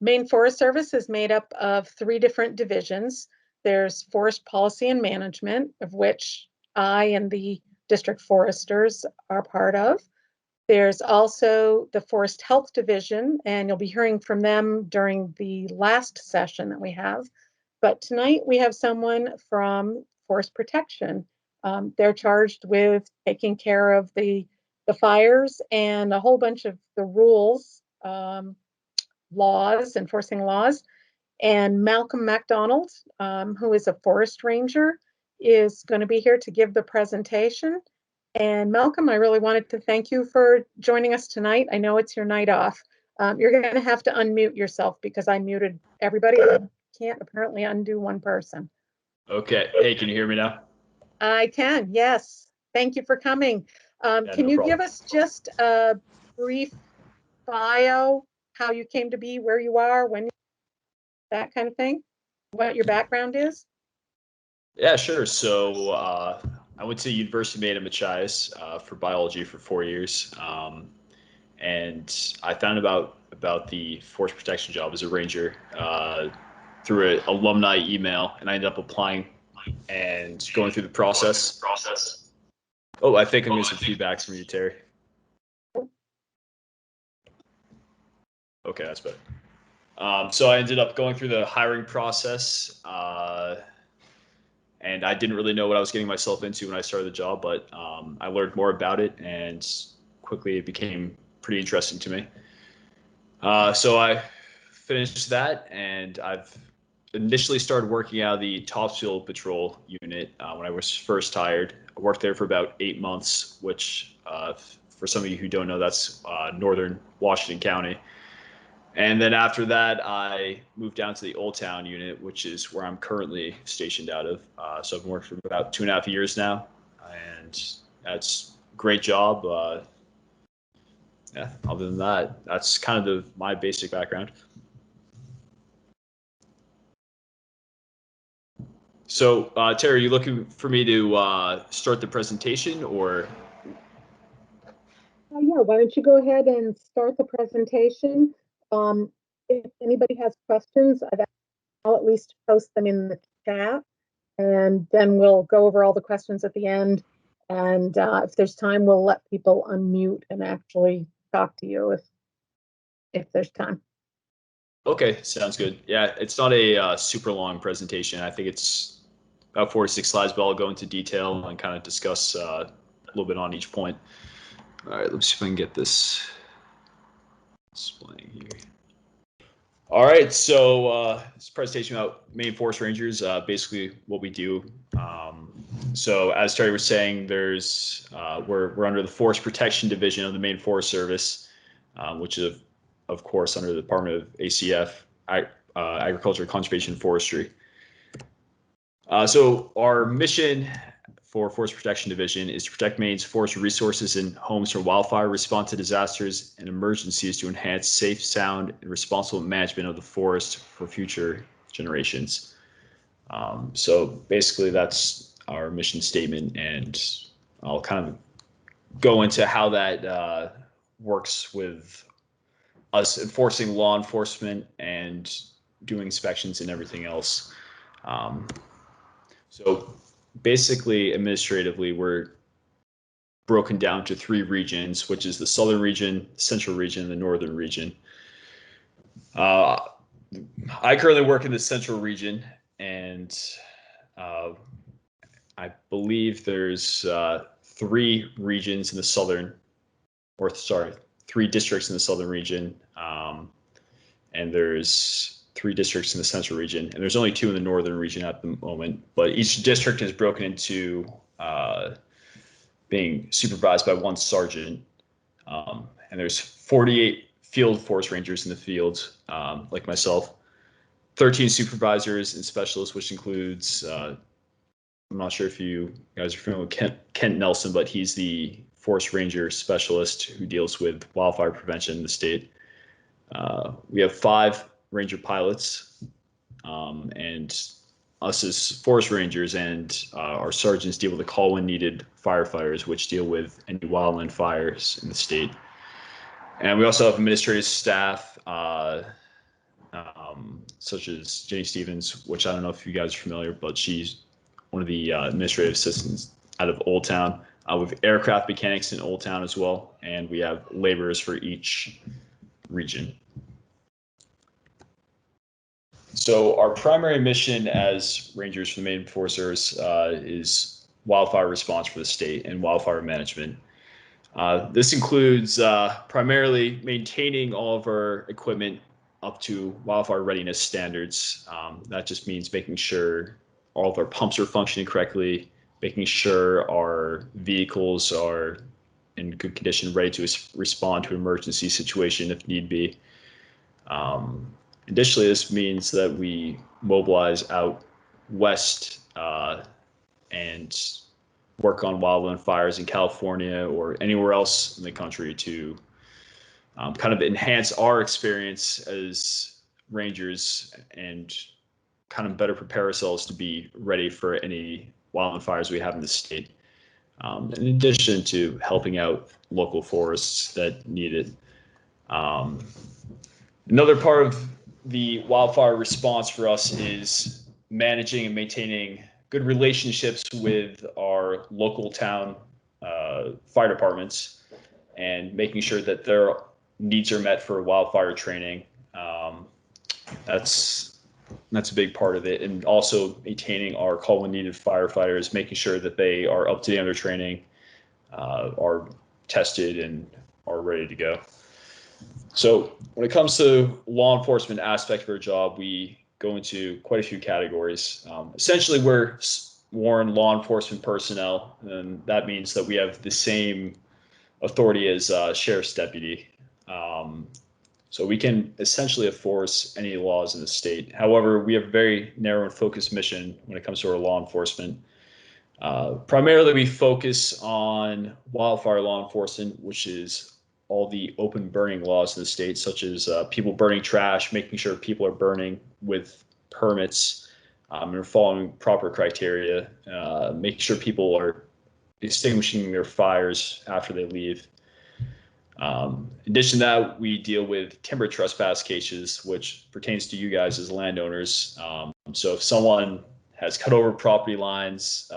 Maine Forest Service is made up of 3 different divisions. There's Forest Policy and Management, of which I and the district foresters are part of. There's also the Forest Health Division, and you'll be hearing from them during the last session that we have. But tonight we have someone from Forest Protection. They're charged with taking care of the fires and a whole bunch of the rules, laws, enforcing laws. And Malcolm MacDonald, who is a forest ranger, is going to be here to give the presentation. And Malcolm, I really wanted to thank you for joining us tonight. I know it's your night off. You're going to have to unmute yourself because I muted everybody. I can't apparently undo one person. Okay. Hey, can you hear me now? I can, yes. Thank you for coming. Can you give us just a brief bio, how you came to be where you are, when, that kind of thing, what your background is? Yeah, sure. So I went to University of Maine at Machias for biology for 4 years, and I found about the forest protection job as a ranger through an alumni email, and I ended up applying and going through the process. Oh, I think I'm getting some feedbacks from you, Terry. Okay, that's better. So I ended up going through the hiring process, and I didn't really know what I was getting myself into when I started the job, but I learned more about it, and quickly it became pretty interesting to me. So I finished that, and I've initially started working out of the Topsfield Patrol unit when I was first hired. I worked there for about 8 months, which for some of you who don't know, that's northern Washington County. And then after that, I moved down to the Old Town unit, which is where I'm currently stationed out of. So I've been working for about 2.5 years now, and that's a great job. Yeah, other than that, that's kind of my basic background. So, Terry, are you looking for me to start the presentation, or? Yeah, why don't you go ahead and start the presentation? If anybody has questions, I'll at least post them in the chat, and then we'll go over all the questions at the end. And if there's time, we'll let people unmute and actually talk to you if there's time. Okay, sounds good. Yeah, it's not a super long presentation. I think it's about 4 to 6 slides, but I'll go into detail and kind of discuss a little bit on each point. All right, let's see if I can get this displaying here. All right, so this presentation about Maine Forest Rangers, basically what we do. So as Terry was saying, there's we're under the Forest Protection Division of the Maine Forest Service, which is of course under the Department of ACF, Agriculture, Conservation, and Forestry. So our mission for Forest Protection Division is to protect Maine's forest resources and homes from wildfire, respond to disasters and emergencies to enhance safe, sound, and responsible management of the forest for future generations. So basically that's our mission statement, and I'll kind of go into how that works with us enforcing law enforcement and doing inspections and everything else. So basically, administratively, we're broken down to 3 regions, which is the southern region, central region, and the northern region. I currently work in the central region, and I believe there's 3 regions in the southern, or sorry, 3 districts in the southern region, and there's 3 districts in the central region, and there's only 2 in the northern region at the moment. But each district is broken into being supervised by 1 sergeant, and there's 48 field forest rangers in the field, like myself, 13 supervisors and specialists, which includes I'm not sure if you guys are familiar with Kent Nelson, but he's the forest ranger specialist who deals with wildfire prevention in the state. We have 5 ranger pilots, and us as forest rangers, and our sergeants deal with the call when needed firefighters, which deal with any wildland fires in the state. And we also have administrative staff such as Jenny Stevens, which I don't know if you guys are familiar, but she's one of the administrative assistants out of Old Town. With aircraft mechanics in Old Town as well, and we have laborers for each region. So our primary mission as Rangers for the Maine Forest Service is wildfire response for the state and wildfire management. This includes primarily maintaining all of our equipment up to wildfire readiness standards. That just means making sure all of our pumps are functioning correctly, making sure our vehicles are in good condition, ready to respond to an emergency situation if need be. Additionally, this means that we mobilize out west and work on wildland fires in California or anywhere else in the country to kind of enhance our experience as Rangers and kind of better prepare ourselves to be ready for any wildland fires we have in the state, in addition to helping out local forests that need it. Another part of the wildfire response for us is managing and maintaining good relationships with our local town fire departments and making sure that their needs are met for wildfire training. That's a big part of it. And also maintaining our call when needed firefighters, making sure that they are up to date on their training, are tested and are ready to go. So when it comes to law enforcement aspect of our job, we go into quite a few categories. Essentially, we're sworn law enforcement personnel, and that means that we have the same authority as sheriff's deputy. So we can essentially enforce any laws in the state. However, we have a very narrow and focused mission when it comes to our law enforcement. Primarily, we focus on wildfire law enforcement, which is all the open burning laws in the state, such as people burning trash, making sure people are burning with permits and following proper criteria, making sure people are extinguishing their fires after they leave. In addition to that, we deal with timber trespass cases, which pertains to you guys as landowners. So if someone has cut over property lines,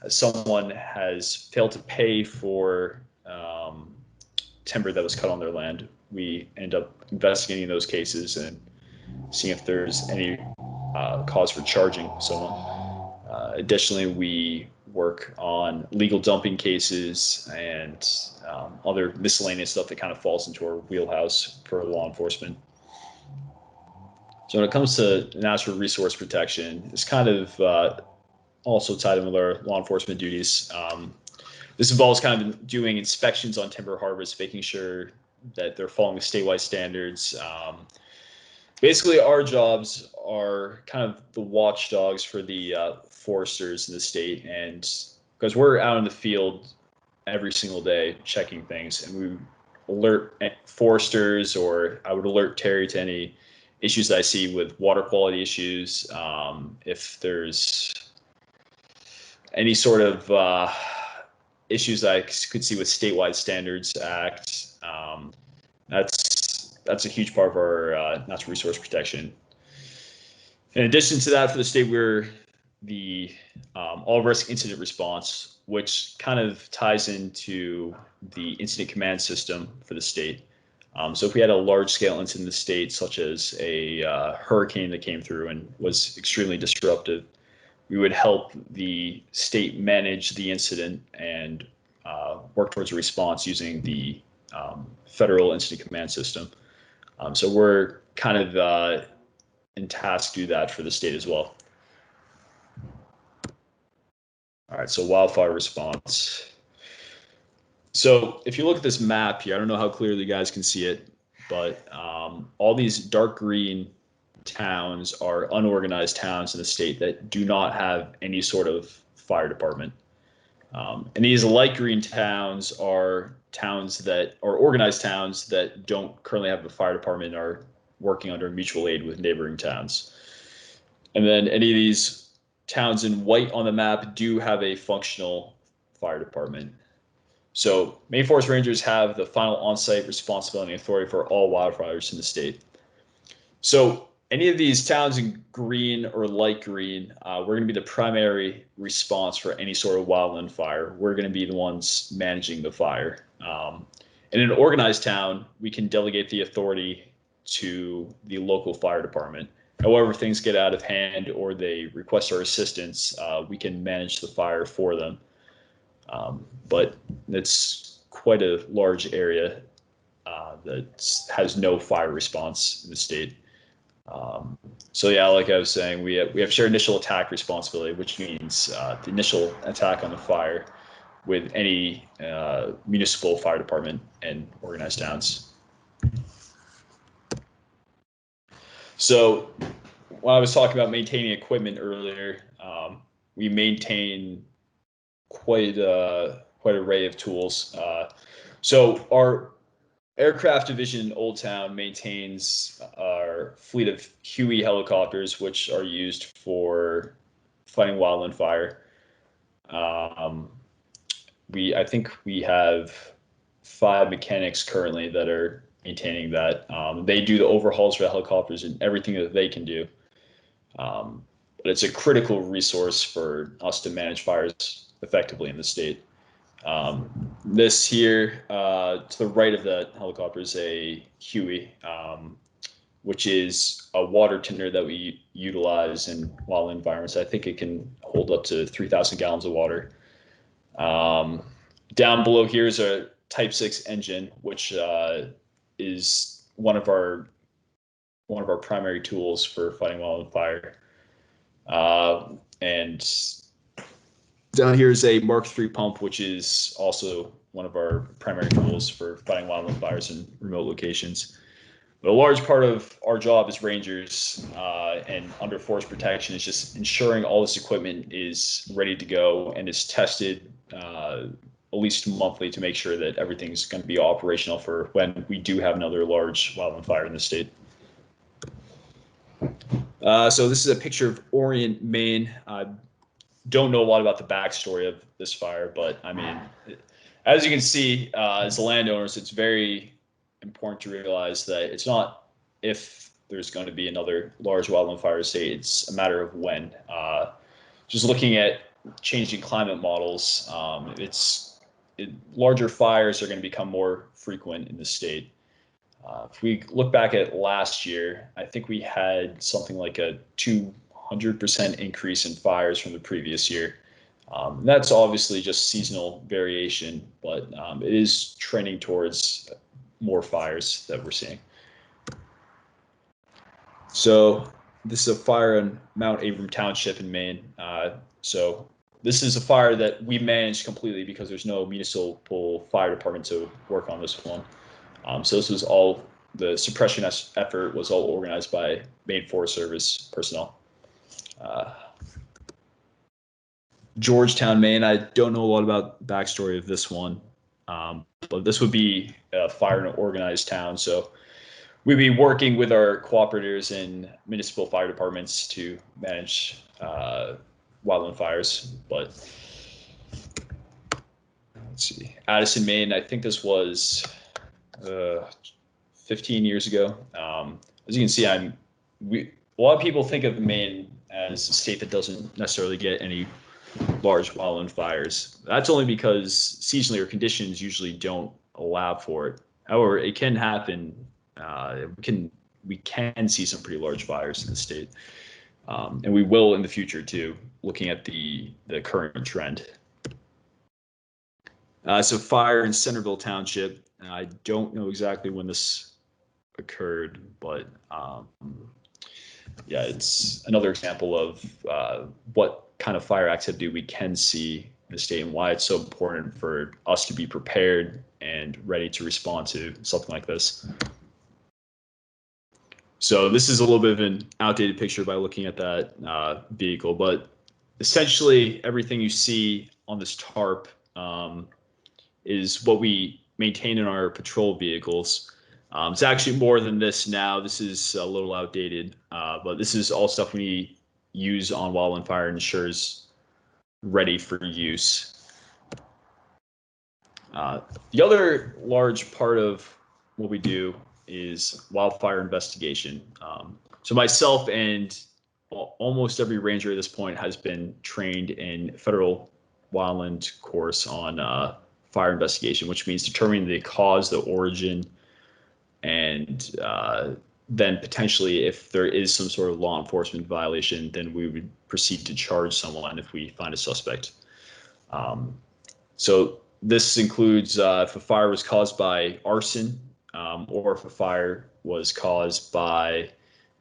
someone has failed to pay for timber that was cut on their land, we end up investigating those cases and seeing if there's any cause for charging someone. Additionally, we work on legal dumping cases and other miscellaneous stuff that kind of falls into our wheelhouse for law enforcement. So when it comes to natural resource protection, it's kind of also tied in with our law enforcement duties. This involves kind of doing inspections on timber harvest, making sure that they're following the statewide standards. Basically, our jobs are kind of the watchdogs for the foresters in the state, and because we're out in the field every single day checking things, and we alert foresters, or I would alert Terry to any issues that I see with water quality issues. If there's any sort of issues that I could see with statewide standards act, that's a huge part of our natural resource protection. In addition to that, for the state, we're the all-risk incident response, which kind of ties into the incident command system for the state. So if we had a large-scale incident in the state, such as a hurricane that came through and was extremely disruptive, we would help the state manage the incident and work towards a response using the federal incident command system. So we're kind of in task to do that for the state as well. All right, so wildfire response. So if you look at this map here, I don't know how clearly you guys can see it, but all these dark green towns are unorganized towns in the state that do not have any sort of fire department. And these light green towns are towns that are organized towns that don't currently have a fire department, are working under mutual aid with neighboring towns. And then any of these towns in white on the map do have a functional fire department. So Maine Forest Rangers have the final on-site responsibility and authority for all wildfires in the state. So any of these towns in green or light green, we're going to be the primary response for any sort of wildland fire. We're going to be the ones managing the fire. In an organized town, we can delegate the authority to the local fire department. However, things get out of hand or they request our assistance, we can manage the fire for them. But it's quite a large area that has no fire response in the state. So yeah, like I was saying, we have shared initial attack responsibility, which means the initial attack on the fire with any municipal fire department and organized towns. So when I was talking about maintaining equipment earlier, we maintain quite an array of tools. So our aircraft division in Old Town maintains our fleet of Huey helicopters, which are used for fighting wildland fire. I think we have 5 mechanics currently that are maintaining that. They do the overhauls for the helicopters and everything that they can do. But it's a critical resource for us to manage fires effectively in the state. This here, to the right of that helicopter, is a Huey, which is a water tender that we utilize in wildland environments. I think it can hold up to 3,000 gallons of water. Down below here is a Type 6 engine, which is one of our primary tools for fighting wildland fire. And down here is a Mark III pump, which is also one of our primary tools for fighting wildland fires in remote locations. But a large part of our job as rangers and under forest protection is just ensuring all this equipment is ready to go and is tested at least monthly to make sure that everything's going to be operational for when we do have another large wildland fire in the state. So this is a picture of Orient, Maine. Don't know a lot about the backstory of this fire, but I mean, as you can see, as the landowners, it's very important to realize that it's not if there's going to be another large wildland fire in the state, it's a matter of when. Just looking at changing climate models, larger fires are going to become more frequent in the state. If we look back at last year, I think we had something like a 200% increase in fires from the previous year. That's obviously just seasonal variation, but it is trending towards more fires that we're seeing. So this is a fire in Mount Abram Township in Maine. So this is a fire that we managed completely because there's no municipal fire department to work on this one. So this was all, the suppression effort was all organized by Maine Forest Service personnel. Georgetown, Maine. I don't know a lot about the backstory of this one, but this would be a fire in an organized town. So we'd be working with our cooperators in municipal fire departments to manage wildland fires. But let's see, Addison, Maine. I think this was 15 years ago. As you can see, a lot of people think of Maine as a state that doesn't necessarily get any large wildland fires. That's only because seasonally or conditions usually don't allow for it. However, it can happen. We can see some pretty large fires in the state, and we will in the future too, looking at the current trend. So fire in Centerville Township. I don't know exactly when this occurred, but yeah, it's another example of what kind of fire activity we can see in the state and why it's so important for us to be prepared and ready to respond to something like this. So this is a little bit of an outdated picture by looking at that vehicle, but essentially everything you see on this tarp is what we maintain in our patrol vehicles. It's actually more than this now. This is a little outdated, but this is all stuff we use on wildland fire and ensures ready for use. The other large part of what we do is wildfire investigation. So myself and almost every ranger at this point has been trained in federal wildland course on fire investigation, which means determining the cause, the origin, and then potentially if there is some sort of law enforcement violation, then we would proceed to charge someone if we find a suspect. So this includes if a fire was caused by arson, or if a fire was caused by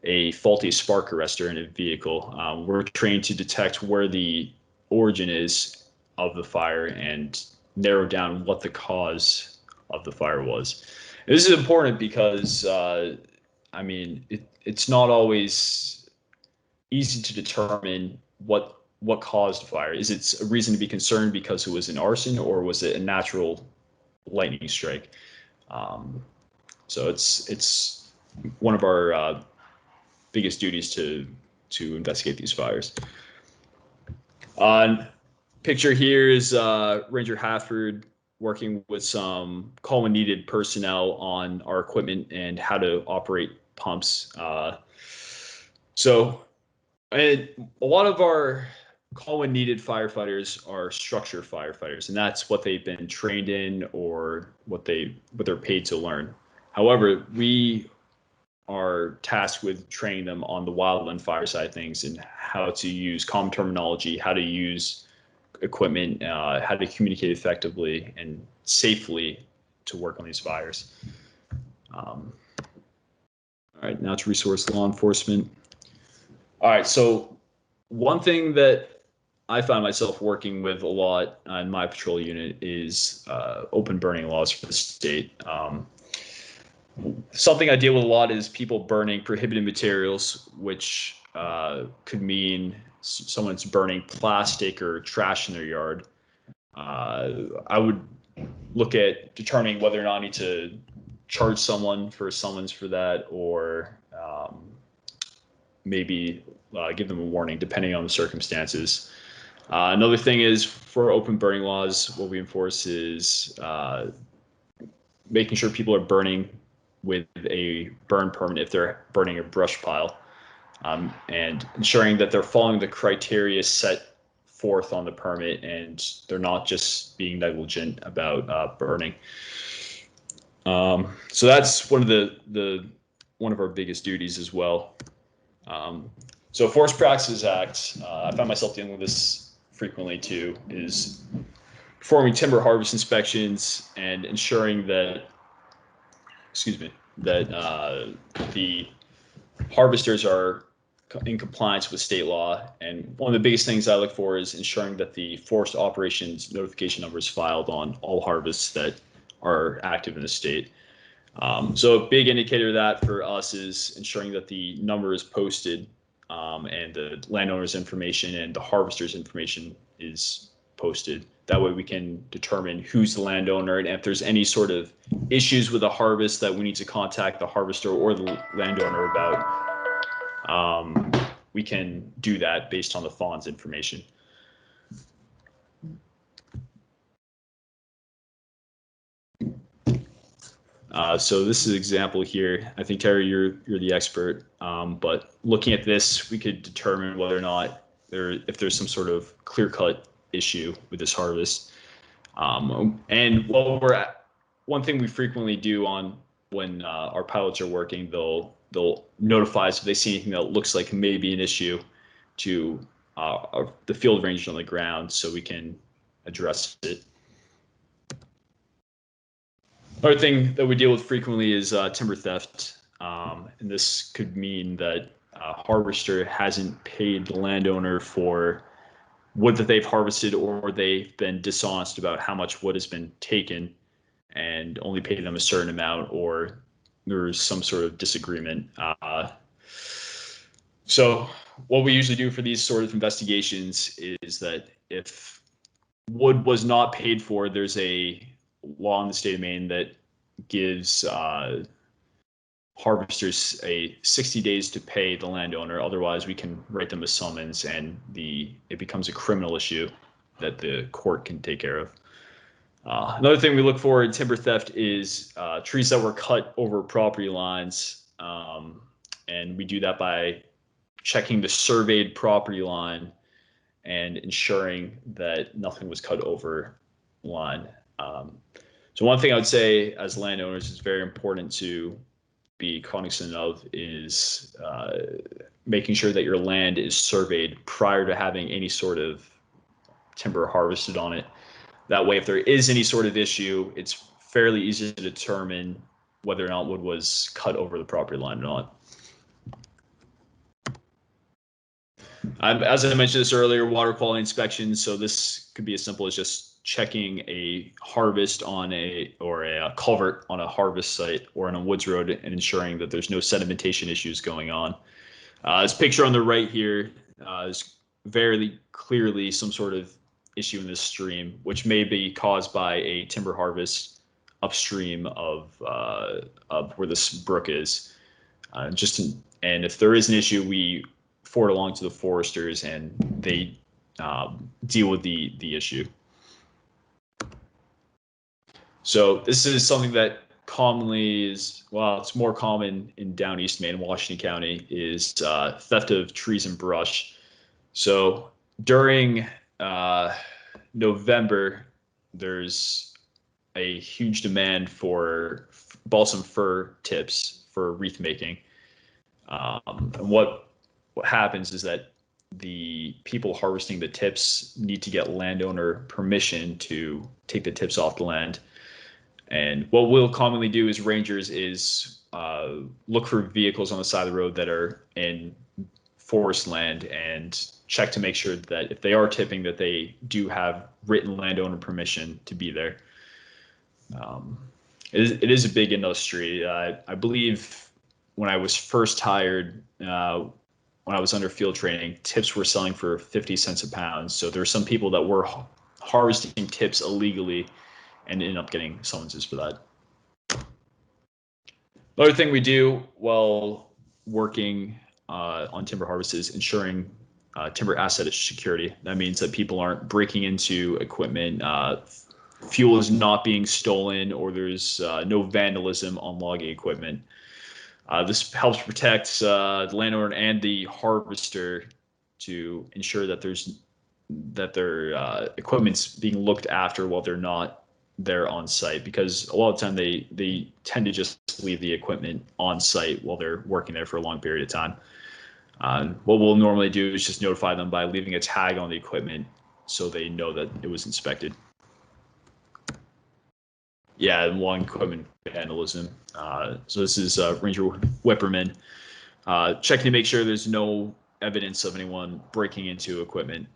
a faulty spark arrestor in a vehicle. We're trained to detect where the origin is of the fire and narrow down what the cause of the fire was. And this is important because, I mean, it's not always easy to determine what caused the fire. Is it a reason to be concerned because it was an arson, or was it a natural lightning strike? So it's one of our biggest duties to investigate these fires. Picture here is Ranger Hafford working with some call when needed personnel on our equipment and how to operate pumps. So a lot of our call when needed firefighters are structure firefighters, and that's what they've been trained in or what they're paid to learn. However, we are tasked with training them on the wildland fire side of things and how to use common terminology, how to use equipment, how to communicate effectively and safely to work on these fires. All right, now to resource law enforcement. All right, so one thing that I find myself working with a lot in my patrol unit is open burning laws for the state. Something I deal with a lot is people burning prohibited materials, which could mean someone's burning plastic or trash in their yard. I would look at determining whether or not I need to charge someone for a summons for that, or maybe give them a warning depending on the circumstances. Another thing is for open burning laws, what we enforce is making sure people are burning with a burn permit if they're burning a brush pile, and ensuring that they're following the criteria set forth on the permit and they're not just being negligent about burning. So that's one of our biggest duties as well. So Forest Practices Act, I find myself dealing with this frequently too, is performing timber harvest inspections and ensuring that, the harvesters are in compliance with state law. And one of the biggest things I look for is ensuring that the forest operations notification number is filed on all harvests that are active in the state. So a big indicator of that for us is ensuring that the number is posted, and the landowner's information and the harvester's information is posted. That way we can determine who's the landowner, and if there's any sort of issues with the harvest that we need to contact the harvester or the landowner about, we can do that based on the fawn's information. So this is an example here. I think, Terry, you're the expert, but looking at this, we could determine whether or not if there's some sort of clear-cut issue with this harvest. And one thing we frequently do when our pilots are working, they'll notify us if they see anything that looks like maybe an issue to the field rangers on the ground, so we can address it. Another thing that we deal with frequently is timber theft, and this could mean that a harvester hasn't paid the landowner for wood that they've harvested, or they've been dishonest about how much wood has been taken and only paid them a certain amount, or there's some sort of disagreement. So what we usually do for these sort of investigations is that if wood was not paid for, there's a law in the state of Maine that gives harvesters 60 days to pay the landowner. Otherwise, we can write them a summons, and it becomes a criminal issue that the court can take care of. Another thing we look for in timber theft is trees that were cut over property lines, And we do that by checking the surveyed property line and ensuring that nothing was cut over line. So one thing I would say as landowners is very important to be cognizant of is making sure that your land is surveyed prior to having any sort of timber harvested on it. That way, if there is any sort of issue, it's fairly easy to determine whether or not wood was cut over the property line or not. As I mentioned this earlier, water quality inspections. So this could be as simple as just checking a harvest on a culvert on a harvest site or on a woods road and ensuring that there's no sedimentation issues going on. This picture on the right here is very clearly some sort of issue in this stream, which may be caused by a timber harvest upstream of where this brook is. And if there is an issue, we forward along to the foresters and they deal with the issue. So this is something that commonly is, well, it's more common in down east Maine, Washington County, is theft of trees and brush. So during November, there's a huge demand for balsam fir tips for wreath making. And what happens is that the people harvesting the tips need to get landowner permission to take the tips off the land. And what we'll commonly do as rangers is look for vehicles on the side of the road that are in forest land and check to make sure that if they are tipping, that they do have written landowner permission to be there. It is a big industry. I believe when I was first hired, when I was under field training, tips were selling for 50 cents a pound. So there are some people that were harvesting tips illegally and ended up getting summonses for that. Another thing we do while working on timber harvest is ensuring timber asset security. That means that people aren't breaking into equipment, fuel is not being stolen, or there's no vandalism on logging equipment. This helps protect the landowner and the harvester to ensure that their equipment's being looked after while they're not there on site, because a lot of the time they tend to just leave the equipment on site while they're working there for a long period of time. What we'll normally do is just notify them by leaving a tag on the equipment so they know that it was inspected. Yeah, long equipment vandalism. So this is Ranger Whipperman checking to make sure there's no evidence of anyone breaking into equipment.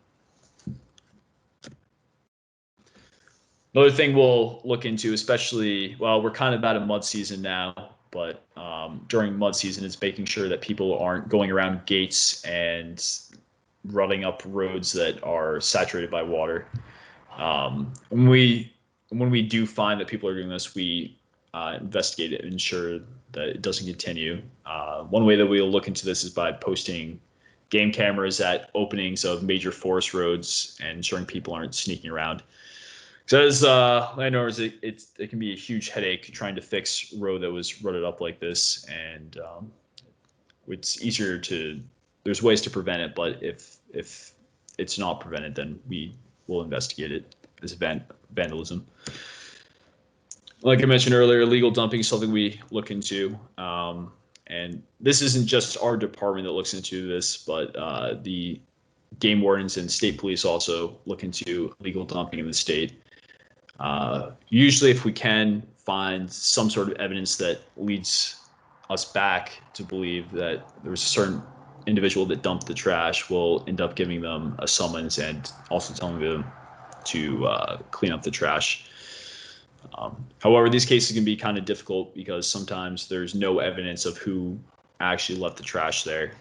Another thing we'll look into, especially, well, we're kind of out of mud season now, but during mud season, it's making sure that people aren't going around gates and running up roads that are saturated by water. When we do find that people are doing this, we investigate it and ensure that it doesn't continue. One way that we'll look into this is by posting game cameras at openings of major forest roads and ensuring people aren't sneaking around. So as landowners, it can be a huge headache trying to fix road that was rutted up like this, and it's easier to. There's ways to prevent it, but if it's not prevented, then we will investigate it as vandalism. Like I mentioned earlier, illegal dumping is something we look into, and this isn't just our department that looks into this, but the game wardens and state police also look into illegal dumping in the state. Usually if we can find some sort of evidence that leads us back to believe that there was a certain individual that dumped the trash, we'll end up giving them a summons and also telling them to clean up the trash. However, these cases can be kind of difficult because sometimes there's no evidence of who actually left the trash there.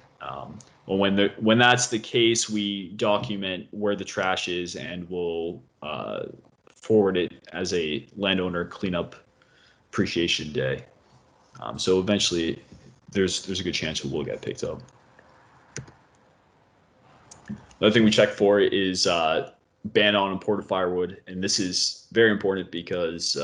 When that's the case, we document where the trash is and we'll forward it as a landowner cleanup appreciation day. So eventually, there's a good chance it will get picked up. Another thing we check for is ban on imported firewood, and this is very important because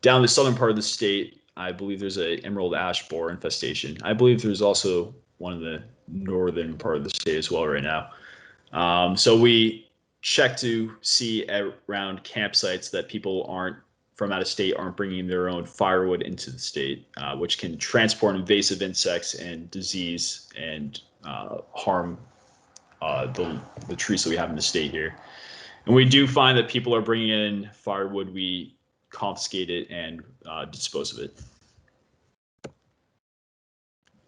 down the southern part of the state, I believe there's a emerald ash borer infestation. I believe there's also one in the northern part of the state as well right now. So we check to see around campsites that people from out of state aren't bringing their own firewood into the state, which can transport invasive insects and disease and harm the trees that we have in the state here. And we do find that people are bringing in firewood. We confiscate it and dispose of it.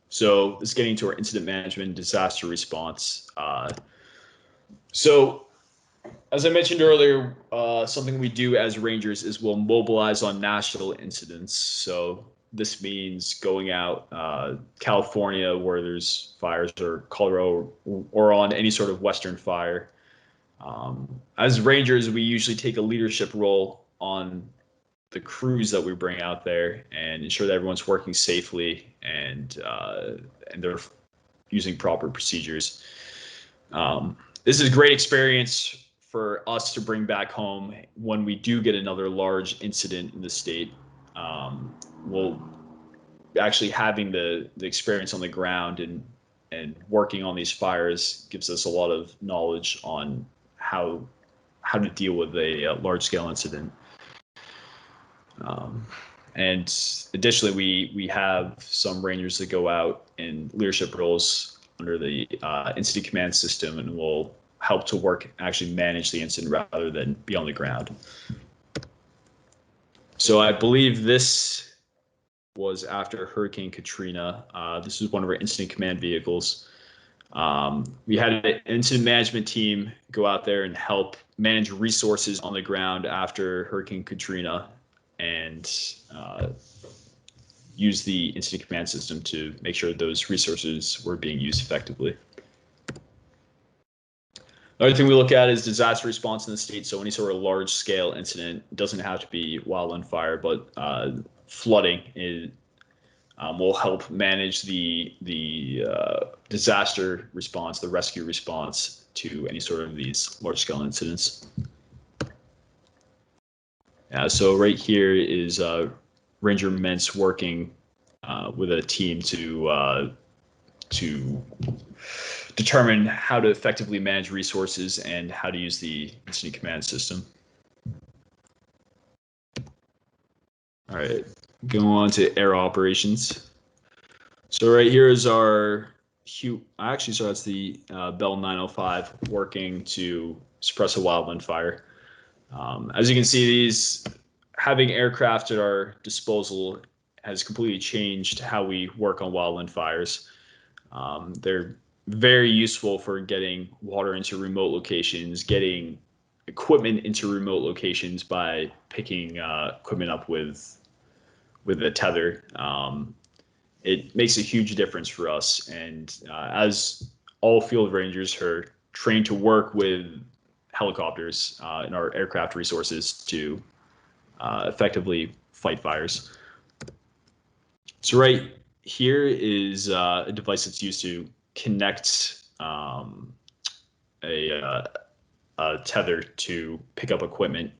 So this is getting to our incident management and disaster response. So as I mentioned earlier, something we do as rangers is we'll mobilize on national incidents. So this means going out California where there's fires, or Colorado, or on any sort of Western fire. As rangers, we usually take a leadership role on the crews that we bring out there and ensure that everyone's working safely and they're using proper procedures. This is a great experience for us to bring back home when we do get another large incident in the state. We'll actually having the experience on the ground and working on these fires gives us a lot of knowledge on how to deal with a large scale incident. And additionally, we have some rangers that go out in leadership roles under the incident command system and will help to actually manage the incident rather than be on the ground. So I believe this was after Hurricane Katrina. This is one of our incident command vehicles. We had an incident management team go out there and help manage resources on the ground after Hurricane Katrina and use the incident command system to make sure those resources were being used effectively. Another thing we look at is disaster response in the state. So any sort of large scale incident, doesn't have to be wildfire, but flooding will help manage the disaster response, the rescue response to any sort of these large scale incidents. So right here is Ranger Mentz working with a team to determine how to effectively manage resources and how to use the incident command system. All right, going on to air operations. So right here is our actually, so that's the Bell 905 working to suppress a wildfire. As you can see, having aircraft at our disposal has completely changed how we work on wildfires. They're very useful for getting water into remote locations, getting equipment into remote locations by picking equipment up with a tether. It makes a huge difference for us. And as all field rangers are trained to work with helicopters and our aircraft resources to effectively fight fires. So right here is a device that's used to connect a tether to pick up equipment.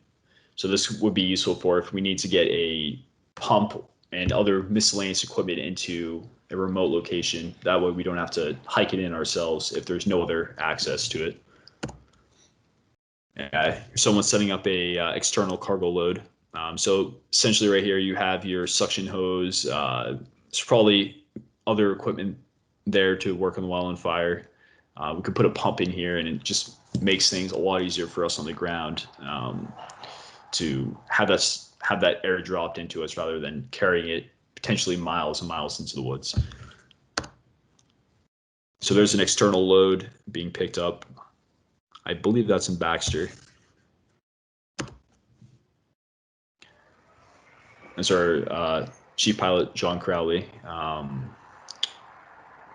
So this would be useful for if we need to get a pump and other miscellaneous equipment into a remote location. That way we don't have to hike it in ourselves if there's no other access to it. Someone's setting up a external cargo load. So essentially right here you have your suction hose. There's probably other equipment there to work on the wildfire. We could put a pump in here and it just makes things a lot easier for us on the ground to have that air dropped into us rather than carrying it potentially miles and miles into the woods. So there's an external load being picked up. I believe that's in Baxter. That's our Chief Pilot, John Crowley,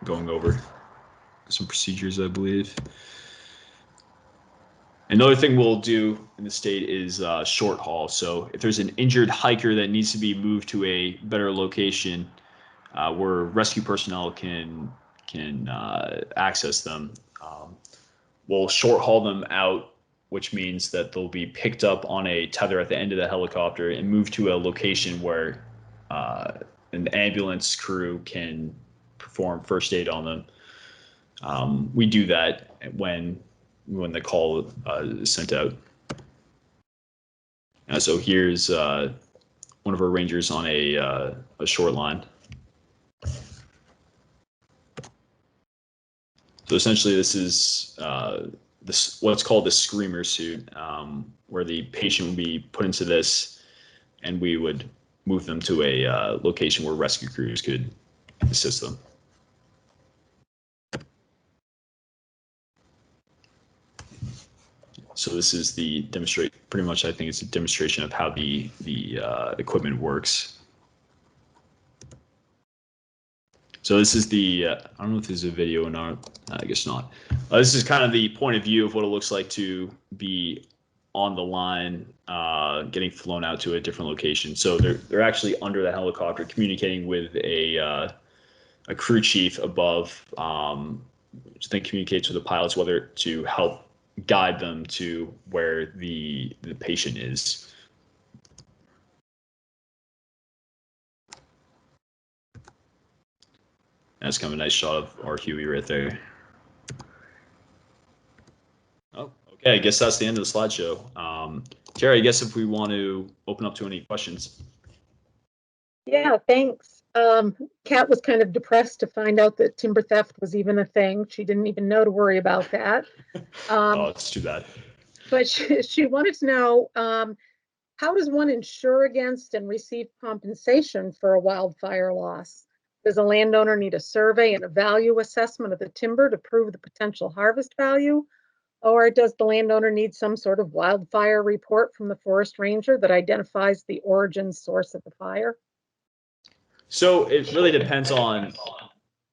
going over some procedures, I believe. Another thing we'll do in the state is short haul. So if there's an injured hiker that needs to be moved to a better location where rescue personnel can access them, we'll short haul them out, which means that they'll be picked up on a tether at the end of the helicopter and moved to a location where an ambulance crew can perform first aid on them. We do that when the call is sent out. So here's one of our rangers on a short line. So essentially, this is what's called the screamer suit, where the patient would be put into this, and we would move them to a location where rescue crews could assist them. So this is the pretty much I think it's a demonstration of how the equipment works. So this is I don't know if there's a video or not, I guess not. This is kind of the point of view of what it looks like to be on the line, getting flown out to a different location. So they're actually under the helicopter communicating with a crew chief above, which then communicates with the pilots whether to help guide them to where the patient is. That's kind of a nice shot of our Huey right there. Oh, okay. I guess that's the end of the slideshow. Terry, I guess if we want to open up to any questions. Yeah, thanks. Kat was kind of depressed to find out that timber theft was even a thing. She didn't even know to worry about that. Oh, it's too bad. But she wanted to know, how does one insure against and receive compensation for a wildfire loss? Does a landowner need a survey and a value assessment of the timber to prove the potential harvest value? Or does the landowner need some sort of wildfire report from the forest ranger that identifies the origin source of the fire? So it really depends on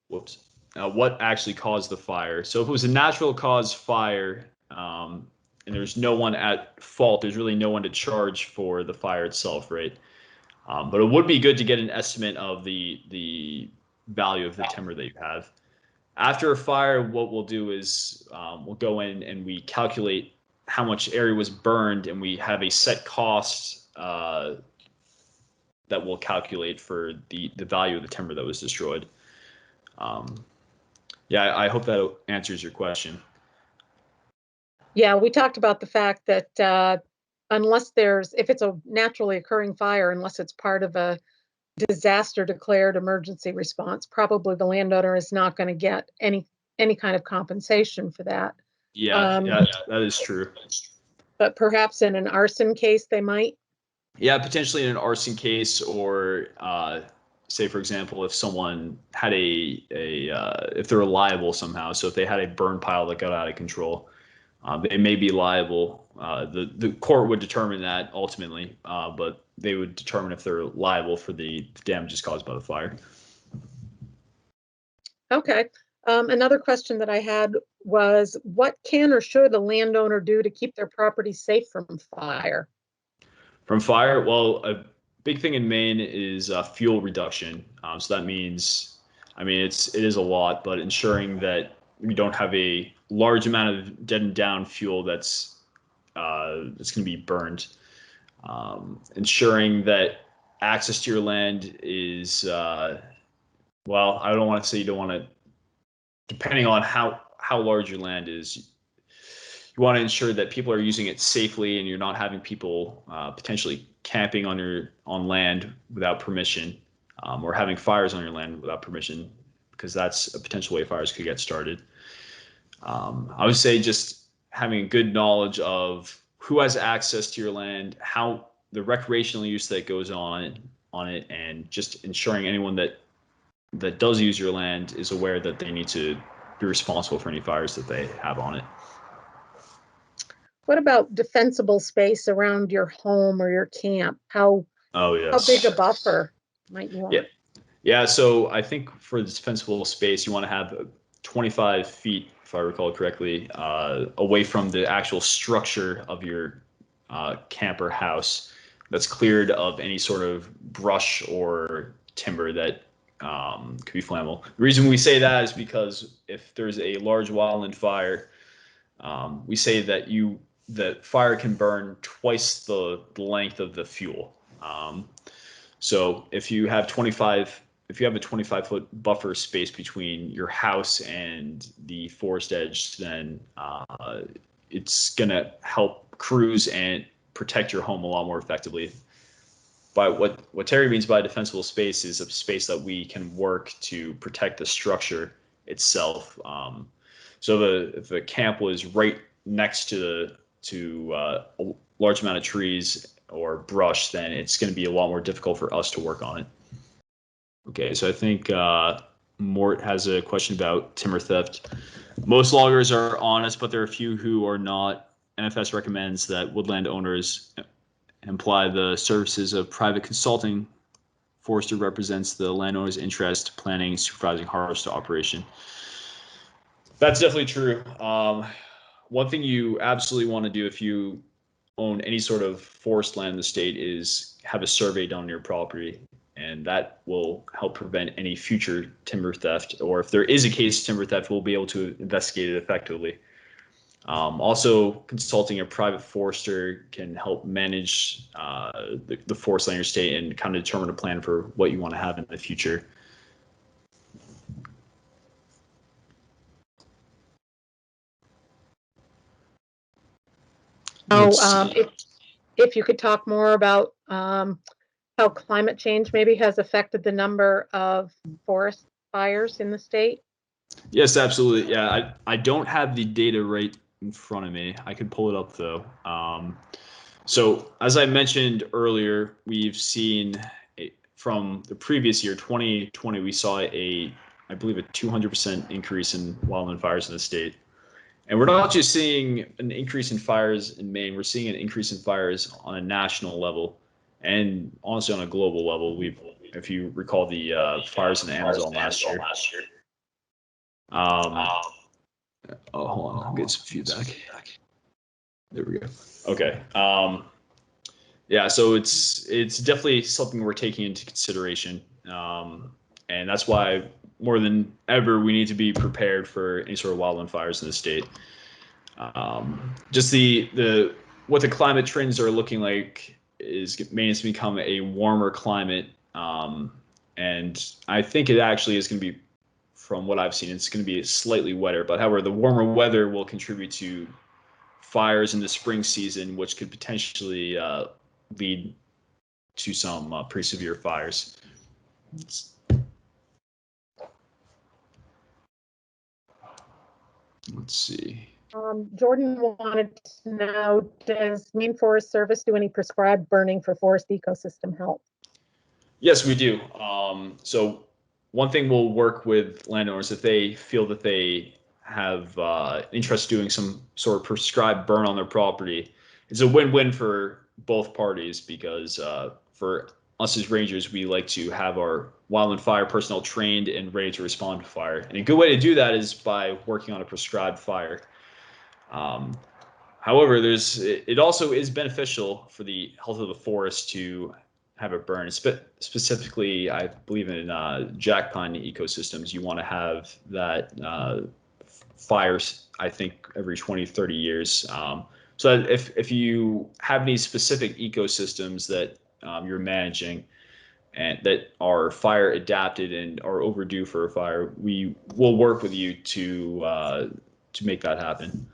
what actually caused the fire. So if it was a natural cause fire, and there's no one at fault, there's really no one to charge for the fire itself, right? But it would be good to get an estimate of the value of the timber that you have. After a fire, what we'll do is we'll go in and we calculate how much area was burned, and we have a set cost that we'll calculate for the value of the timber that was destroyed. Yeah, I hope that answers your question. Yeah, we talked about the fact that if it's a naturally occurring fire, unless it's part of a disaster declared emergency response, probably the landowner is not going to get any kind of compensation for that. Yeah, that is true. But perhaps in an arson case, they might. Yeah, potentially in an arson case, or say, for example, if someone had if they're liable somehow, so if they had a burn pile that got out of control, they may be liable. The court would determine that ultimately, but they would determine if they're liable for the damages caused by the fire. Okay. Another question that I had was, what can or should a landowner do to keep their property safe from fire? From fire, well, a big thing in Maine is fuel reduction. So that means, it is a lot, but ensuring that we don't have a large amount of dead and down fuel that's going to be burned. Ensuring that access to your land is, well, I don't want to say you don't want to, depending on how large your land is, you want to ensure that people are using it safely and you're not having people potentially camping on land without permission, or having fires on your land without permission, because that's a potential way fires could get started. I would say just having a good knowledge of who has access to your land, how the recreational use that goes on it, and just ensuring anyone that does use your land is aware that they need to be responsible for any fires that they have on it. What about defensible space around your home or your camp? Oh, yes. How big a buffer might you want? Yeah. So I think for the defensible space, you want to have 25 feet, if I recall correctly, away from the actual structure of your camp or house, that's cleared of any sort of brush or timber that could be flammable. The reason we say that is because if there's a large wildland fire, we say that fire can burn twice the length of the fuel. So if you have a 25-foot buffer space between your house and the forest edge, then it's gonna help crews and protect your home a lot more effectively. But what Terry means by defensible space is a space that we can work to protect the structure itself. So if the camp was right next to a large amount of trees or brush, then it's going to be a lot more difficult for us to work on it. Okay, so I think Mort has a question about timber theft. Most loggers are honest, but there are a few who are not. NFS recommends that woodland owners imply the services of private consulting. Forester represents the landowner's interest, planning, supervising harvest operation. That's definitely true. One thing you absolutely want to do if you own any sort of forest land in the state is have a survey done on your property, and that will help prevent any future timber theft, or if there is a case of timber theft, we'll be able to investigate it effectively. Also, consulting a private forester can help manage the forest land in your state and kind of determine a plan for what you want to have in the future. If you could talk more about how climate change maybe has affected the number of forest fires in the state. Yes, absolutely. Yeah, I don't have the data right in front of me. I could pull it up though. So as I mentioned earlier, we've seen from the previous year, 2020, we saw I believe a 200% increase in wildland fires in the state. And we're not just seeing an increase in fires in Maine, we're seeing an increase in fires on a national level and honestly on a global level. If you recall the fires in the Amazon last year. Oh, hold on, I'll get some feedback. There we go. Okay. Yeah, so it's definitely something we're taking into consideration. And that's why more than ever, we need to be prepared for any sort of wildland fires in the state. Just what the climate trends are looking like is Maine has become a warmer climate. And I think it actually is going to be, from what I've seen, it's going to be slightly wetter. But however, the warmer weather will contribute to fires in the spring season, which could potentially lead to some pretty severe fires. Let's see. Jordan wanted to know, does Maine Forest Service do any prescribed burning for forest ecosystem health? Yes, we do. So one thing we'll work with landowners if they feel that they have interest doing some sort of prescribed burn on their property. It's a win-win for both parties because for us as rangers, we like to have our wildland fire personnel trained and ready to respond to fire. And a good way to do that is by working on a prescribed fire. However, it also is beneficial for the health of the forest to have it burn. Specifically, I believe in jack pine ecosystems, you want to have that fires, I think, every 20, 30 years. So that if you have any specific ecosystems that you're managing and that are fire adapted and are overdue for a fire, we will work with you to make that happen.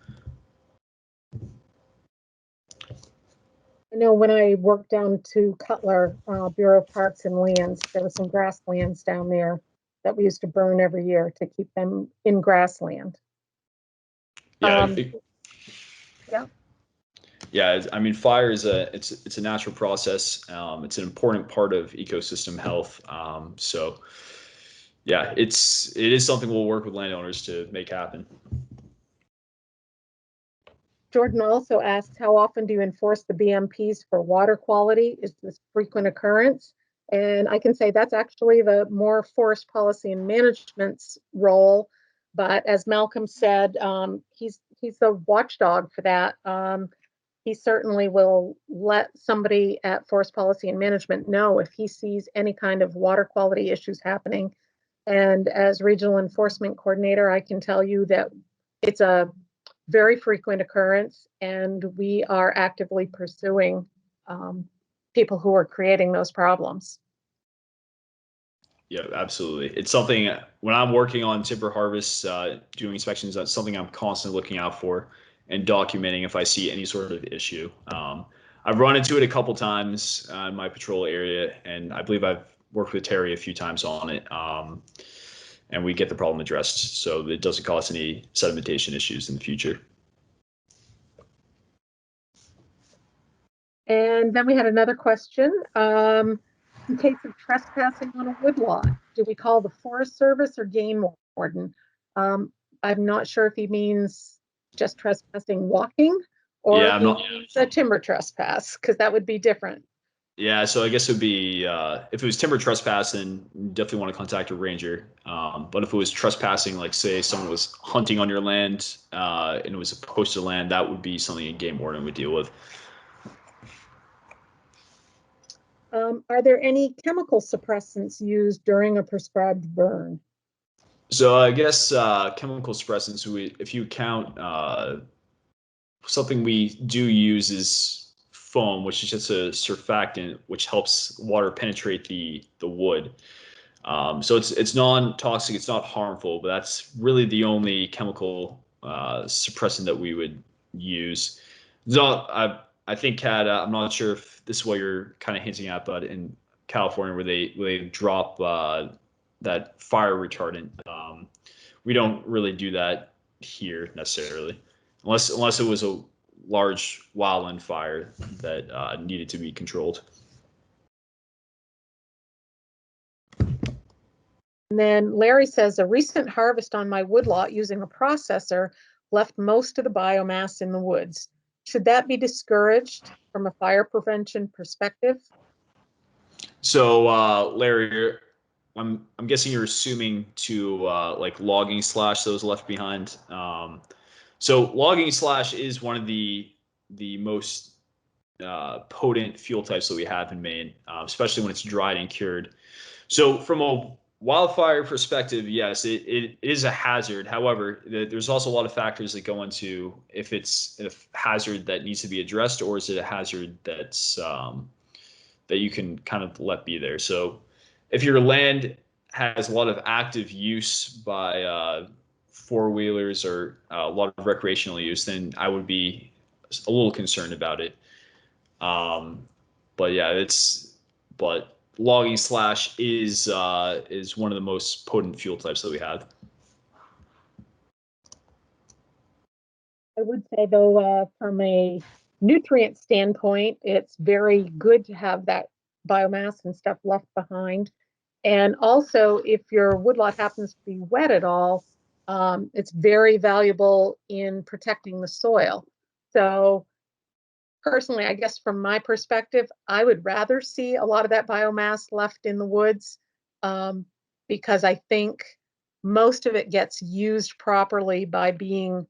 I know when I worked down to Cutler, Bureau of Parks and Lands, there were some grasslands down there that we used to burn every year to keep them in grassland. Yeah. Yeah. Yeah, I mean, fire is it's a natural process. It's an important part of ecosystem health. So, yeah, it is something we'll work with landowners to make happen. Jordan also asks, how often do you enforce the BMPs for water quality? Is this frequent occurrence? And I can say that's actually the more forest policy and management's role. But as Malcolm said, he's the watchdog for that. He certainly will let somebody at forest policy and management know if he sees any kind of water quality issues happening. And as regional enforcement coordinator, I can tell you that it's a very frequent occurrence, and we are actively pursuing people who are creating those problems. Yeah, absolutely. It's something when I'm working on timber harvests, doing inspections, that's something I'm constantly looking out for and documenting if I see any sort of issue. I've run into it a couple times in my patrol area, and I believe I've worked with Terry a few times on it. And we get the problem addressed so it doesn't cause any sedimentation issues in the future. And then we had another question. In case of trespassing on a woodlot, do we call the Forest Service or game warden? I'm not sure if he means just trespassing walking or Yeah, if I'm he not. means a timber trespass, because that would be different. Yeah, so I guess it would be if it was timber trespass, then you definitely want to contact a ranger. But if it was trespassing, like say someone was hunting on your land and it was a posted land, that would be something a game warden would deal with. Are there any chemical suppressants used during a prescribed burn? So I guess chemical suppressants, if you count something we do use is foam, which is just a surfactant which helps water penetrate the wood. So it's non-toxic, it's not harmful, but that's really the only chemical suppressant that we would use. So I think Kat, I'm not sure if this is what you're kind of hinting at, but in California where they drop that fire retardant, we don't really do that here necessarily, unless it was a large wildland fire that needed to be controlled. And then Larry says, a recent harvest on my woodlot using a processor left most of the biomass in the woods. Should that be discouraged from a fire prevention perspective? So, Larry, I'm guessing you're assuming to like logging slash those left behind. So logging slash is one of the most potent fuel types that we have in Maine, especially when it's dried and cured. So from a wildfire perspective, yes, it is a hazard. However, there's also a lot of factors that go into if it's a hazard that needs to be addressed or is it a hazard that you can kind of let be there. So if your land has a lot of active use by four-wheelers or a lot of recreational use, then I would be a little concerned about it. But yeah, but logging slash is one of the most potent fuel types that we have. I would say, though, from a nutrient standpoint, it's very good to have that biomass and stuff left behind. And also, if your woodlot happens to be wet at all, it's very valuable in protecting the soil. So personally, I guess from my perspective, I would rather see a lot of that biomass left in the woods, because I think most of it gets used properly by being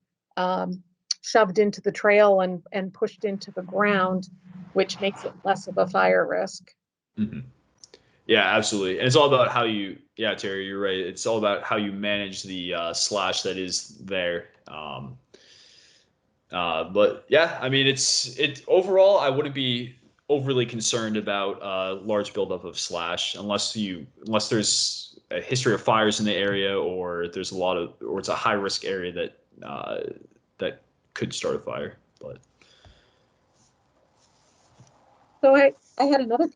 shoved into the trail and pushed into the ground, which makes it less of a fire risk. Mm-hmm. Yeah, absolutely. And it's all about how yeah, Terry, you're right. It's all about how you manage the slash that is there. But yeah, I mean, it overall, I wouldn't be overly concerned about large buildup of slash unless there's a history of fires in the area or there's or it's a high risk area that could start a fire. But So I had another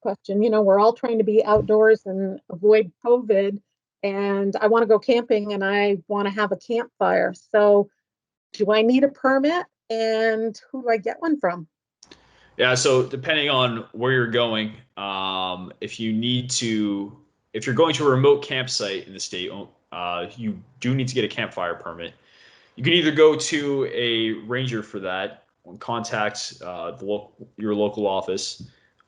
question. You know, we're all trying to be outdoors and avoid COVID, and I want to go camping and I want to have a campfire. So do I need a permit, and who do I get one from? yeah, so depending on where you're going, if you're going to a remote campsite in the state, you do need to get a campfire permit. You can either go to a ranger for that, contact your local office,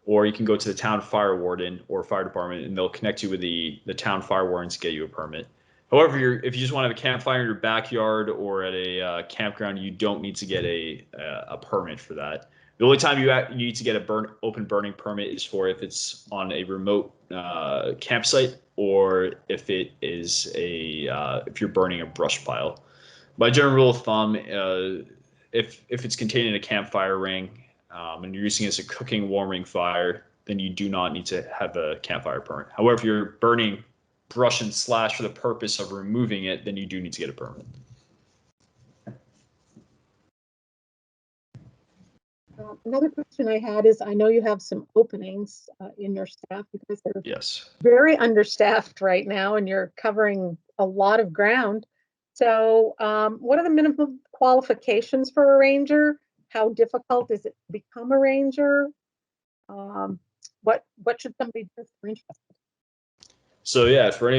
or you can go to the town fire warden or fire department, and they'll connect you with the town fire wardens to get you a permit. However, if you just want to have a campfire in your backyard or at a campground, you don't need to get a permit for that. The only time you need to get open burning permit is for if it's on a remote campsite or if it is if you're burning a brush pile. My general rule of thumb, if it's contained in a campfire ring and you're using it as a cooking, warming fire, then you do not need to have a campfire permit. However, if you're burning brush and slash for the purpose of removing it, then you do need to get a permit. Another question I had is, I know you have some openings in your staff because they're Yes. very understaffed right now, and you're covering a lot of ground. So what are the minimum qualifications for a ranger? How difficult is it to become a ranger? What should somebody do if they're interested? So yeah, for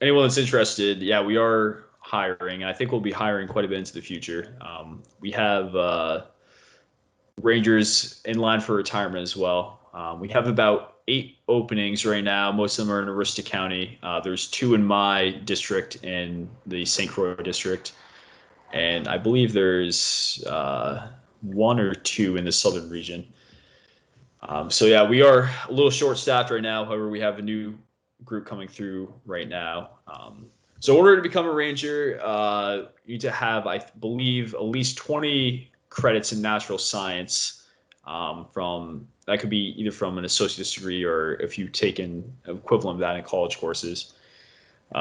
anyone that's interested, yeah, we are hiring. I think we'll be hiring quite a bit into the future. We have rangers in line for retirement as well. We have about 8 openings right now. Most of them are in Aroostook County. There's 2 in my district, in the St. Croix district, and I believe there's 1 or 2 in the southern region. So yeah, we are a little short-staffed right now. However, we have a new group coming through right now. So in order to become a ranger, you need to have, I believe, at least 20 credits in natural science. From that could be either from an associate's degree, or if you've taken equivalent of that in college courses.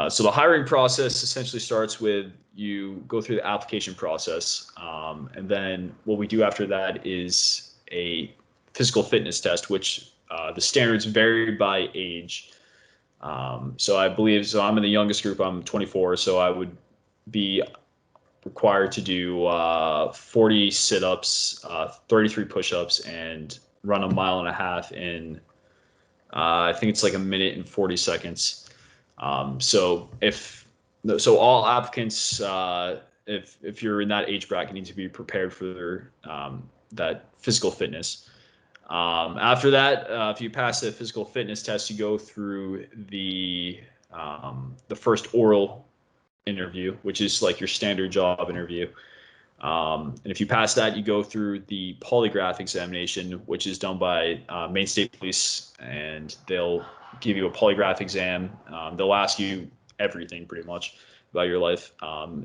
So the hiring process essentially starts with, you go through the application process, and then what we do after that is a physical fitness test, which the standards vary by age. So I believe, so I'm in the youngest group, I'm 24, so I would be required to do 40 sit-ups, 33 push-ups, and run a 1.5 miles in, I think it's like 1 minute and 40 seconds. So all applicants, if you're in that age bracket, need to be prepared for that physical fitness. After that, if you pass the physical fitness test, you go through the first oral interview, which is like your standard job interview. And if you pass that, you go through the polygraph examination, which is done by Maine State Police, and they'll give you a polygraph exam. They'll ask you everything pretty much about your life,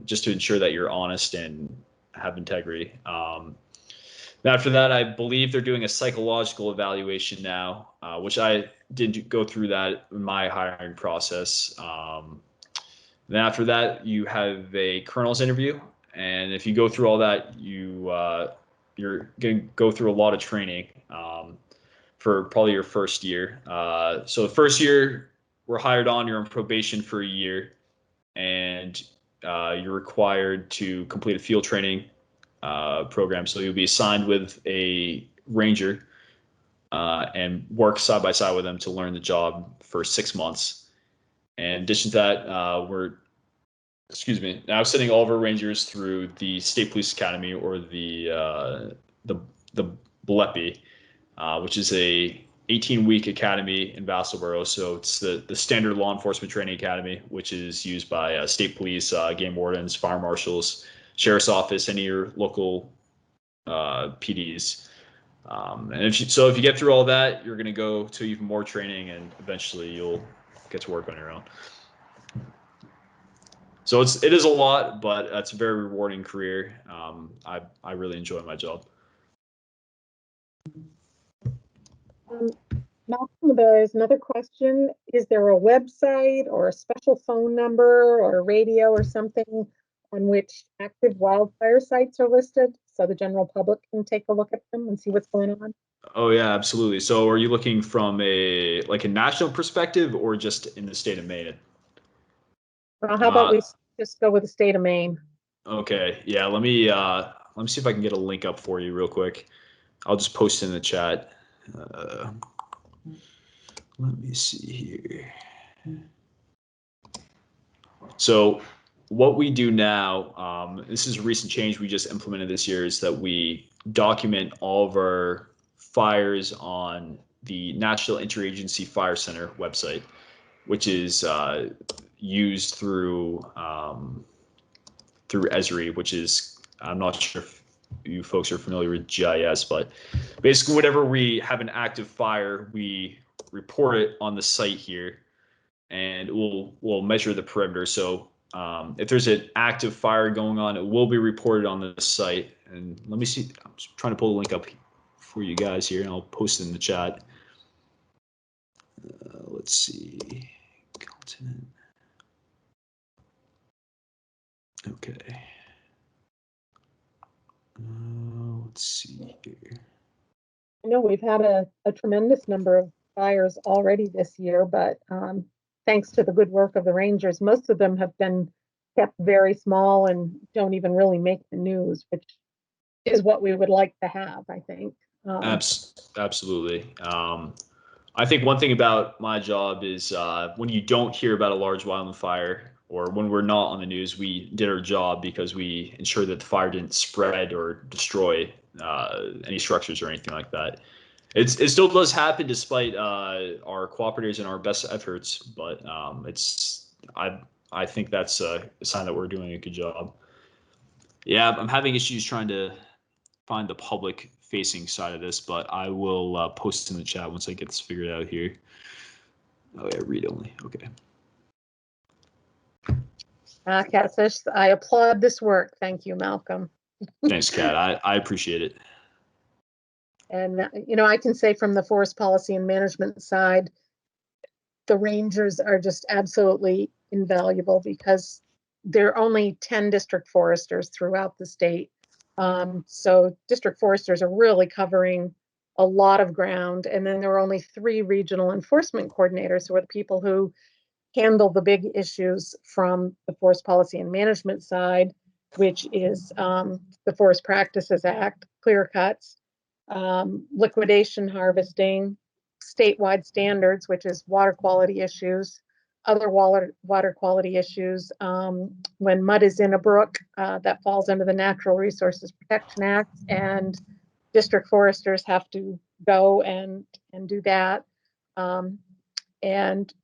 just to ensure that you're honest and have integrity. After that, I believe they're doing a psychological evaluation now, which I did go through that in my hiring process. Then after that, you have a colonel's interview, and if you go through all that, you're going to go through a lot of training for probably your first year. So the first year, we're hired on, you're on probation for a year, and you're required to complete a field training program. So you'll be assigned with a ranger and work side by side with them to learn the job for 6 months. And in addition to that, now sending all of our rangers through the State Police Academy, or the BLEPI, which is a 18-week academy in Vassalboro. So it's the standard law enforcement training academy, which is used by state police, game wardens, fire marshals, sheriff's office, any of your local PDs. And if you get through all that, you're going to go to even more training, and eventually you'll get to work on your own. So it is a lot, but it's a very rewarding career. I really enjoy my job. Malcolm, there's another question. Is there a website or a special phone number or a radio or something on which active wildfire sites are listed, so the general public can take a look at them and see what's going on? Oh yeah, absolutely. So are you looking from a national perspective, or just in the state of Maine? Well, how about we just go with the state of Maine? Okay, yeah. Let me see if I can get a link up for you real quick. I'll just post it in the chat. Let me see here. So what we do now, this is a recent change we just implemented this year, is that we document all of our fires on the National Interagency Fire Center website, which is used through Esri, which is, I'm not sure if you folks are familiar with GIS, but basically whenever we have an active fire, we report it on the site here, and we'll measure the perimeter. So if there's an active fire going on, it will be reported on the site. And let me see, I'm trying to pull the link up for you guys here, and I'll post it in the chat. let's see. Continent. Okay. Let's see here. I know we've had a tremendous number of fires already this year, but thanks to the good work of the rangers, most of them have been kept very small and don't even really make the news, which is what we would like to have, I think. Absolutely. I think one thing about my job is when you don't hear about a large wildfire, or when we're not on the news, we did our job because we ensured that the fire didn't spread or destroy any structures or anything like that. It still does happen despite our cooperators and our best efforts, but I think that's a sign that we're doing a good job. Yeah, I'm having issues trying to find the public facing side of this, but I will post in the chat once I get this figured out here. Oh yeah, read only. Okay. Kat says, I applaud this work. Thank you, Malcolm. Thanks, Kat. I appreciate it. And, I can say from the forest policy and management side, the rangers are just absolutely invaluable because there are only 10 district foresters throughout the state. So district foresters are really covering a lot of ground. And then there are only 3 regional enforcement coordinators who are the people who handle the big issues from the forest policy and management side, which is the Forest Practices Act, clear cuts, liquidation harvesting, statewide standards, which is water quality issues, other water quality issues. When mud is in a brook, that falls under the Natural Resources Protection Act, and district foresters have to go and do that. And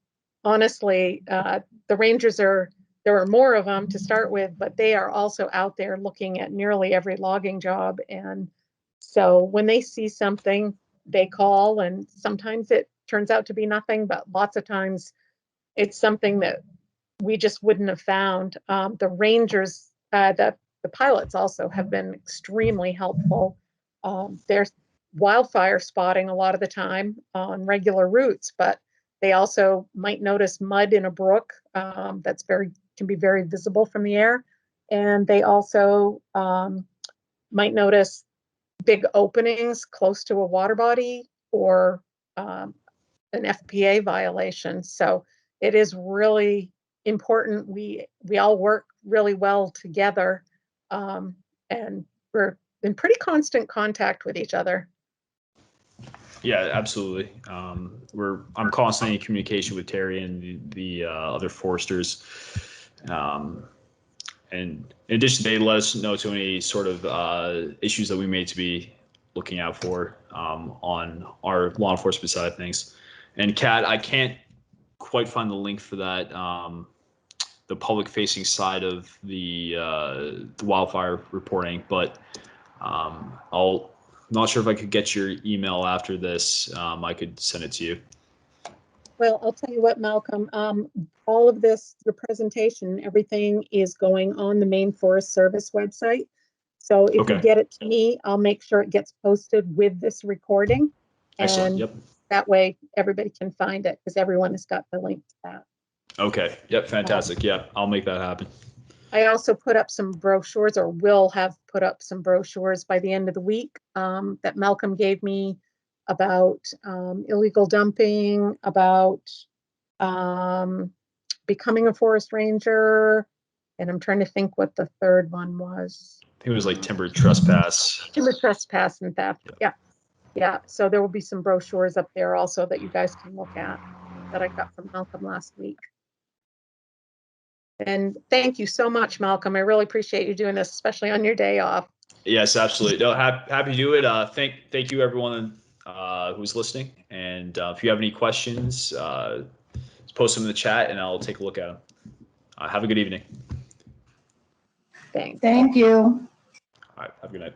honestly, the rangers there are more of them to start with, but they are also out there looking at nearly every logging job. And so when they see something, they call, and sometimes it turns out to be nothing, but lots of times it's something that we just wouldn't have found. The rangers, the pilots also have been extremely helpful. There's wildfire spotting a lot of the time on regular routes, but they also might notice mud in a brook that's can be very visible from the air. And they also might notice big openings close to a water body or an FPA violation. So it is really important. We all work really well together, and we're in pretty constant contact with each other. Yeah, absolutely. I'm constantly in communication with Terry and the other foresters. And in addition, they let us know to any sort of issues that we may to be looking out for on our law enforcement side of things. And Kat, I can't quite find the link for that, the public facing side of the wildfire reporting, but not sure if I could get your email after this. I could send it to you. Well, I'll tell you what, Malcolm, all of this, your presentation, everything is going on the Maine Forest Service website. So if you get it to me, I'll make sure it gets posted with this recording. Excellent. And yep. That way everybody can find it because everyone has got the link to that. Okay. Yep. Fantastic. Yep. I'll make that happen. I also put up some brochures, or will have put up some brochures by the end of the week that Malcolm gave me about illegal dumping, about becoming a forest ranger, and I'm trying to think what the third one was. I think it was like timber trespass. Timber trespass and theft. Yeah. So there will be some brochures up there also that you guys can look at that I got from Malcolm last week. And thank you so much, Malcolm. I really appreciate you doing this, especially on your day off. Yes, absolutely. No, happy to do it. Thank you, everyone who's listening. And if you have any questions, post them in the chat, and I'll take a look at them. Have a good evening. Thanks. Thank you. All right. Have a good night.